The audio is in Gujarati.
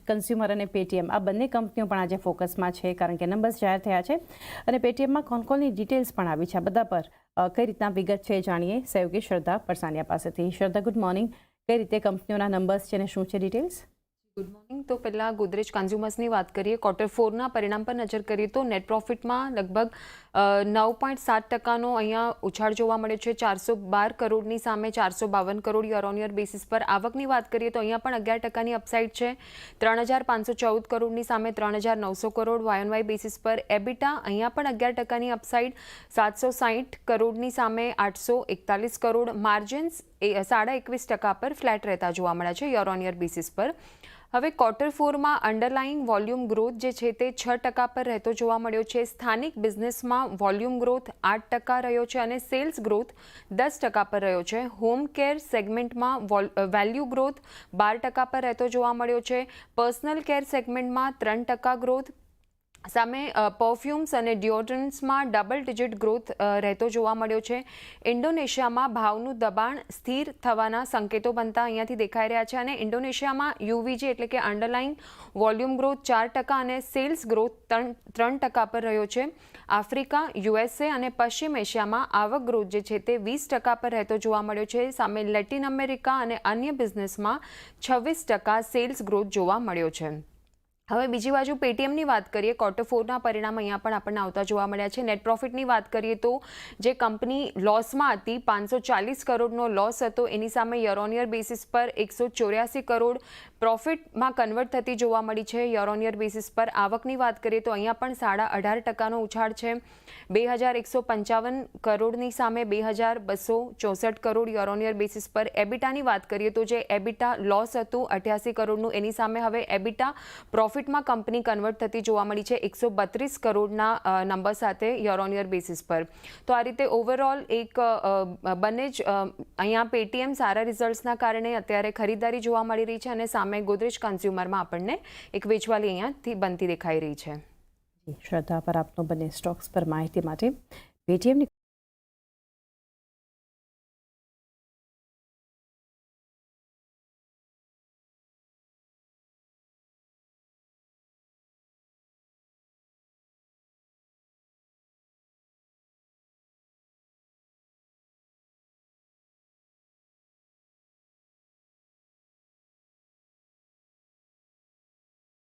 કન્ઝ્યુમર અને પેટીએમ આ બંને કંપનીઓ પણ આજે ફોકસમાં છે, કારણ કે નંબર્સ જાહેર થયા છે અને પેટીએમમાં કોલની ડિટેલ્સ પણ આવી છે. આ બધા પર કઈ રીતના વિગત છે જાણીએ સહયોગી શ્રદ્ધા પરસાનિયા પાસેથી. શ્રદ્ધા, ગુડ મોર્નિંગ. કઈ રીતે કંપનીઓના નંબર્સ છે અને શું છે ડિટેલ્સ? Good morning. તો પહેલાં ગોદરેજ કન્ઝ્યુમર્સની વાત કરીએ. Q4ના પરિણામ પર નજર કરીએ તો નેટ પ્રોફિટમાં લગભગ 9.7%નો અહીંયા ઉછાળ જોવા મળ્યો છે. 412 કરોડની સામે 452 crore year on year basis પર. આવકની વાત કરીએ તો અહીંયા પણ 11%ની અપસાઇડ છે. 3,514 કરોડની સામે 3,900 crore Y on Y basis પર. એબિટા અહીંયા પણ 11%ની અપસાઇડ 760 કરોડની સામે 841 કરોડ. માર્જિન્સ 21.5% પર ફ્લેટ રહેતા જોવા મળ્યા છે યર ઓન યર બેસિસ પર. હવે Q4માં અંડરલાઇંગ વોલ્યુમ ગ્રોથ જે છે તે 6% પર રહેતો જોવા મળ્યો છે. સ્થાનિક બિઝનેસમાં વોલ્યુમ ગ્રોથ 8% રહ્યો છે અને સેલ્સ ગ્રોથ 10% પર રહ્યો છે. હોમ કેર સેગમેન્ટમાં વેલ્યુ ગ્રોથ 12% પર રહેતો જોવા મળ્યો છે. પર્સનલ કેર સેગમેન્ટમાં 3% ગ્રોથ સામે પરફ્યુમ્સ અને ડિઓડરન્ટ્સમાં ડબલ ડિજિટ ગ્રોથ રહેતો જોવા મળ્યો છે. ઇન્ડોનેશિયામાં ભાવનું દબાણ સ્થિર થવાના સંકેતો બનતા અહીંયાથી દેખાઈ રહ્યા છે અને ઇન્ડોનેશિયામાં યુવીજી એટલે કે અંડરલાઇંગ વોલ્યુમ ગ્રોથ 4% અને સેલ્સ ગ્રોથ 3% પર રહ્યો છે. આફ્રિકા, યુએસએ અને પશ્ચિમ એશિયામાં આવક ગ્રોથ જે છે તે 20% પર રહેતો જોવા મળ્યો છે. સામે લેટિન અમેરિકા અને અન્ય બિઝનેસમાં 26% સેલ્સ ગ્રોથ જોવા મળ્યો છે. હવે બીજી બાજુ પેટીએમની વાત કરીએ. Q4ના પરિણામ અહીંયા પણ આપણને આવતા જોવા મળ્યા છે. નેટ પ્રોફિટની વાત કરીએ તો જે કંપની લોસમાં હતી 540 કરોડનો લોસ હતો એની સામે યર ઓન યર બેસિસ પર 184 કરોડ પ્રોફિટમાં કન્વર્ટ થતી જોવા મળી છે યર ઓન યર બેસિસ પર. આવકની વાત કરીએ તો અહીંયા પણ 18.5%નો ઉછાળ છે. 2,155 કરોડની સામે 2,264 crore year on year basis પર. એબિટાની વાત કરીએ તો જે એબિટા લોસ હતું 88 કરોડનું એની સામે હવે એબિટા પ્રોફિટમાં કંપની કન્વર્ટ થતી જોવા મળી છે 132 કરોડના નંબર સાથે યર ઓન યર બેસિસ પર. તો આ રીતે ઓવરઓલ એક બંને જ અહીંયા પેટીએમ સારા રિઝલ્ટ્સના કારણે અત્યારે ખરીદારી જોવા મળી રહી છે અને સામે ગોદરેજ કન્ઝ્યુમરમાં આપણને એક વેચવાલી અહીંયાથી બનતી દેખાઈ રહી છે. શ્રદ્ધા, પર આપનો બંને સ્ટોક્સ પર માહિતી માટે. પેટીએમની